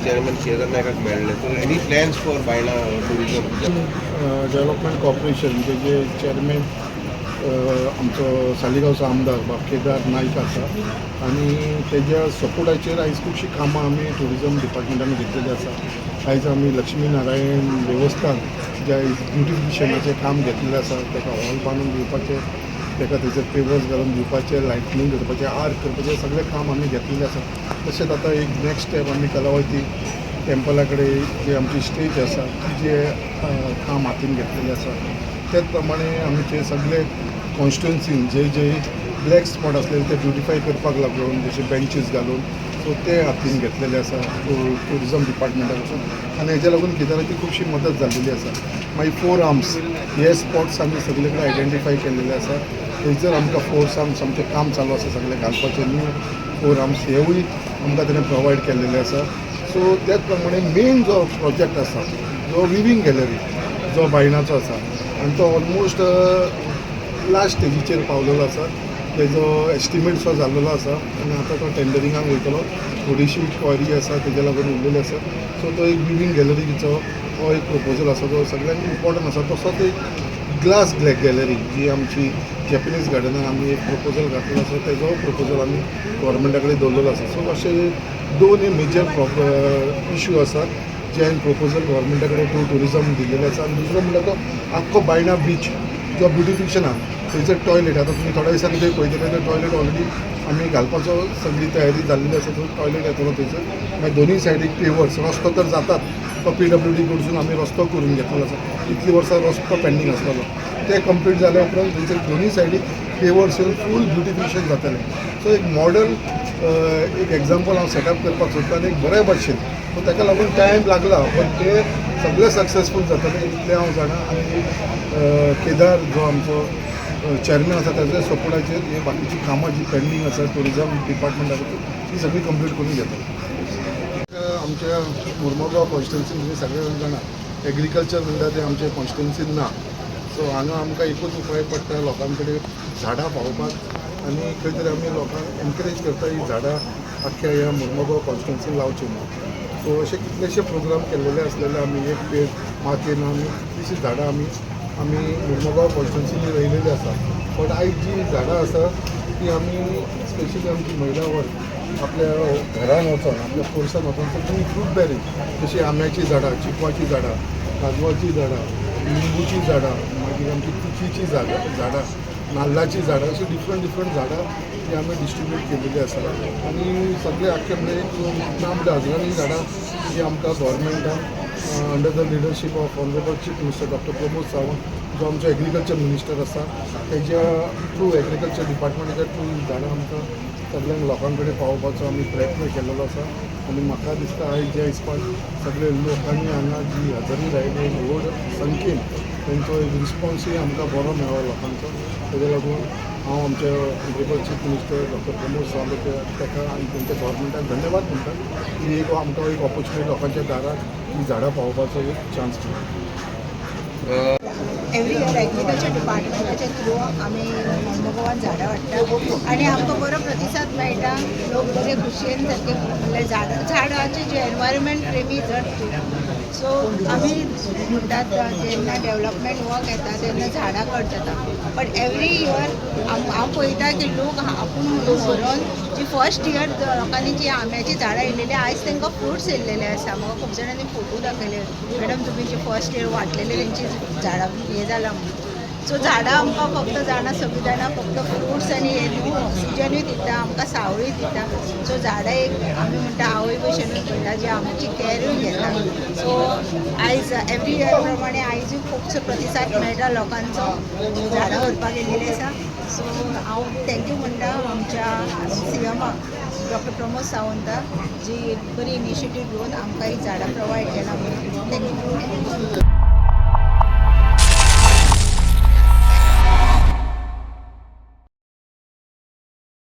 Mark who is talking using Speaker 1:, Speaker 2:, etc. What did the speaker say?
Speaker 1: Chairman Kedar नायकाक मेळ्ळे. So any plans for Baina tourism?
Speaker 2: Development corporation जे chairman आमचो सालिगांवचो आमदार केदार नाईक आसा आनी तेज्या सपोर्टाचेर आयज खुबशीं कामां आमी ट्युरिजम डिपार्टमेंटान घेतलेलीं आसा. आयज आमी लक्ष्मी नारायण देवस्थान जे आयज ब्युटिफिकेशनाचें काम घेतलेलें आसा, ताका हॉल बांदून दिवपाचें, ताका थंयसर पेवर्स घालून दिवपाचें, लायटनींग करपाचें, आर्ट करपाचें सगळें काम आमी घेतलेलें आसा. तशेंच आतां एक नेक्स्ट स्टेप आमी कलावती टेम्पला कडेन जी आमची स्टेज आसा तिजें काम हातीन घेतलेलें आसा. त्याच प्रमाणे आमी ते सगळे कॉन्स्टिट्युन्सीन जे ब्लॅक स्पॉट आसलेले ते ब्युटिफाय करपाक लागून जशे बेंचीस घालून सो ते हातीन घेतलेले आसा ट्युरिजम डिपार्टमेंटाकडसून. आनी हेज्या लागून केदाराची खुबशी मदत जाल्लेली आसा. मागीर 4 आर्म्स हे स्पॉट्स आमी सगळे कडेन आयडेंटिफाय केल्लेले आसा. थंयसर आमकां 4 आर्म्स आमचें काम चालू आसा सगळें घालपाचें. न्यू 4 आर्म्स हेवूय आमकां ताणें प्रोवायड केल्लेले आसा. सो त्याच प्रमाणे मेन जो प्रोजेक्ट आसा जो विवींग गॅलरी जो बायणाचो आसा आनी तो ऑलमोस्ट लास्ट स्टेजीचेर पावलेलो आसा. तेजो एस्टिमेट सो जाल्लो आसा आनी आतां तो टेंडरिंगाक वयतलो. थोडीशी क्वारी आसा तेज्या लागून उरलेली आसा. सो तो एक विवींग गॅलरीचो हो एक प्रपोजल आसा जो सगळ्यांत इम्पॉर्टंट आसा. तसोच एक ग्लास गॅलरी जी आमची जॅपनीज गार्डनान आमी एक प्रपोजल घातलेलो आसा, तेजो प्रपोजल आमी गव्हर्मेंटा कडेन दवरलेलो आसा. सो अशे 2 मेजर इश्यू आसात जे हांवें प्रपोजल गव्हर्मेंटा कडेन टू ट्युरिजम दिल्लेले आसा. आनी दुसरो म्हणल्यार तो आख्खो बायणा बीच जो ब्युटिफिकेशन आहा थंयसर टॉयलेट आतां तुमी थोड्या दिसांनी थंय पळयतले ते टॉयलेट ऑलरेडी आमी घालपाचो सगळी तयारी जाल्लेली आसा. तो टॉयलेट येतलो थंयसर. मागीर दोनूय सायडीक पेवर्स रस्तो तर जातात, तो PWD कडसून आमी रस्तो करून घेतलेलो आसा. इतलीं वर्सां रस्तो पेंडींग आसलेलो ते कंप्लीट जाल्या उपरांत थंयसर दोनूय सायडीक पेवर्स येवन फूल ब्युटिफिकेशन जातलें. सो एक मॉडर्न एक एग्जाम्पल हांव सेटअप करपाक सोदता आनी एक बऱ्या भाशेन. सो ताका लागून टायम लागला पण ते सगळें सक्सेसफूल जातलें इतलें हांव जाणा. आनी केदार जो आमचो चेअरमॅन आसा त्याच्या सपोर्टाचेर हे बाकीची कामां जी पेंडींग आसा ट्युरिजम डिपार्टमेंटाची ती सगळी कंप्लीट करून घेतली. आमच्या मुर्मुगांव कॉन्स्टिट्युन्सीन तुमी सगळे जाणा एग्रीकल्चर म्हणटा ते आमचे कॉन्स्टिट्युन्सीन ना. सो हांगा आमकां एकूच उपाय पडटा लोकां कडेन झाडां पावोवपाक आनी खंय तरी आमी लोकांक एनकरेज करता ही झाडां आख्ख्या ह्या मुर्मुगांव कॉन्स्टिट्युन्सीन लावची म्हणून. सो अशे कितलेशे प्रोग्राम केल्लेले आसलेले आमी एक पेड मातयेन आमी कितलीशीं झाडां आमी मुर्मुगांव कॉन्स्टिट्युन्सीनी रोयलेली आसा. बट आयज जी झाडां आसा ती आमी स्पेशली आमची महिला वर्ग आपल्या घरान वचोन आपल्या पोरसान वचोन सगळीं फ्रूट बेरींग जशी आंब्याची झाडां, चिकवाची झाडां, काजवाची झाडां, लिंबूची झाडां, मागीर आमची तिचीची झाडां, नाल्लाची झाडां अशी डिफरंट झाडां ती आमी डिस्ट्रिब्यूट केलेली आसा. आनी सगळे आख्खे म्हणजे एक नाम डजनांनी झाडां जी आमकां गव्हर्मेंटान under the leadership of honourable chief minister doctor Pramod Sawant जो आमचो एग्रीकल्चर मिनिस्टर आसा तेज्या थ्रू एग्रीकल्चर डिपार्टमेंटाच्या थ्रू ही झाडां आमकां सगळ्यांक लोकां कडेन पावोवपाचो आमी प्रयत्न केल्लो आसा. आनी म्हाका दिसता आयज जे दिसपाक सगळे लोकांनी हांगा जी हजेरी लायली व्हड संख्येन तेंचो एक रिस्पॉन्सूय आमकां बरो मेळ्ळो लोकांचो. तेज्या लागून हांव आमच्या honourable chief minister doctor Pramod Sawant ताका आनी तेंच्या गव्हर्मेंटाक धन्यवाद म्हणटा की एक आमकां एक ऑपॉर्च्युनिटी लोकांच्या दाराक ही झाडां पावोवपाचो एक चान्स मेळ्ळो.
Speaker 3: एवरी इयर एग्रीकल्चर डिपार्टमेंटाच्या थ्रू आमी मुर्मुगांवान झाडां हाडटा आनी आमकां बरो प्रतिसाद मेळटा. लोक बरे खुशयेन सारके म्हणल्यार झाडांचे जे एनवायरमेंट प्रेमी चड. सो आमी म्हणटात जेन्ना डेवलपमेंट वर्क येता तेन्ना झाडां कट जाता. बट एवरी इयर हांव पळयता की लोक आपूण व्हरोन जी फर्स्ट इयर लोकांनी जी आंब्याची झाडां येयलेली आयज तांकां फ्रुट्स येयलेले आसा. म्हाका खूब जाणांनी फोटो दाखयले, मॅडम तुमी जे फर्स्ट इयर वाटलेले तेंची झाडां हे जालां म्हणून. सो झाडां आमकां फक्त जाणा सगळीं जाणां फक्त फ्रुट्स आनी हे न्यू ऑक्सिजनूय दिता, आमकां सावळूय दिता. सो झाडां एक आमी म्हणटा आवय भशेनूच पळयता जी आमची कॅरूय घेता. सो आयज एवरी इयर प्रमाणे आयजूय खुबसो प्रतिसाद मेळटा लोकांचो झाडां व्हरपाक येयलेली आसा. सो हांव थँक्यू म्हणटा आमच्या CMाक डॉक्टर प्रमोद सावंताक जी बरी इनिशिएटीव घेवन आमकां ही झाडां प्रोवायड केला म्हणून थँक्यू.